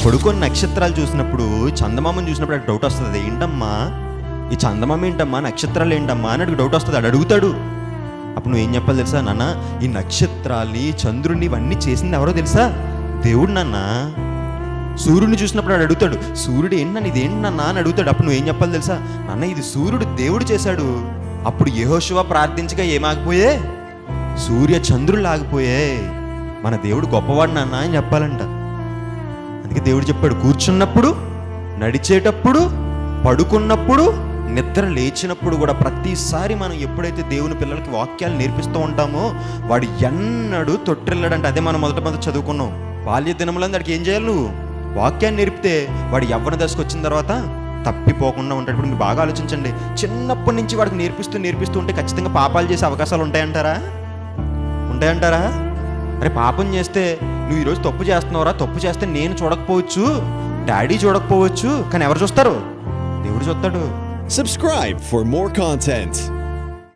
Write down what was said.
పడుకొని నక్షత్రాలు చూసినప్పుడు, చందమామని చూసినప్పుడు అక్కడ డౌట్ వస్తుంది. ఏంటమ్మా ఈ చందమామ ఏంటమ్మా, నక్షత్రాలు ఏంటమ్మా అని అడిగి డౌట్ వస్తుంది. అడుగుతాడు. అప్పుడు నువ్వేం చెప్పాలి తెలుసా? నాన్న, ఈ నక్షత్రాల్ని, చంద్రుడిని, ఇవన్నీ చేసింది ఎవరో తెలుసా? దేవుడు నాన్న. సూర్యుడిని చూసినప్పుడు వాడు అడుగుతాడు, సూర్యుడు ఏంటన్నా, ఇది ఏంటన్నా అని అడుగుతాడు. అప్పుడు నువ్వేం చెప్పాలి తెలుసా? నాన్న, ఇది సూర్యుడు దేవుడు చేశాడు. అప్పుడు యెహోషువ ప్రార్థించగా ఏమాగిపోయే? సూర్య చంద్రులు ఆగిపోయే. మన దేవుడు గొప్పవాడు నాన్న అని చెప్పాలంట. అందుకే దేవుడు చెప్పాడు, కూర్చున్నప్పుడు, నడిచేటప్పుడు, పడుకున్నప్పుడు, నిద్ర లేచినప్పుడు కూడా ప్రతిసారి మనం ఎప్పుడైతే దేవుని పిల్లలకి వాక్యాలు నేర్పిస్తూ ఉంటామో వాడు ఎన్నడూ తొట్టిల్లాడంటే. అదే మనం మొదట చదువుకున్నాం. బాల్య దినములందు వాడికి ఏం చేయాలి? నువ్వు వాక్యాన్ని నేర్పితే వాడు యవ్వన దశకు వచ్చిన తర్వాత తప్పిపోకుండా ఉంటాడు. ఇప్పుడు మీరు బాగా ఆలోచించండి, చిన్నప్పటి నుంచి వాడికి నేర్పిస్తూ ఉంటే ఖచ్చితంగా పాపాలు చేసే అవకాశాలు ఉంటాయంటారా? అరే పాపం చేస్తే నువ్వు ఈరోజు తప్పు చేస్తున్నావురా, తప్పు చేస్తే నేను చూడకపోవచ్చు, డాడీ చూడకపోవచ్చు, కానీ ఎవరు చూస్తారు? దేవుడు చూస్తాడు. Subscribe for more content.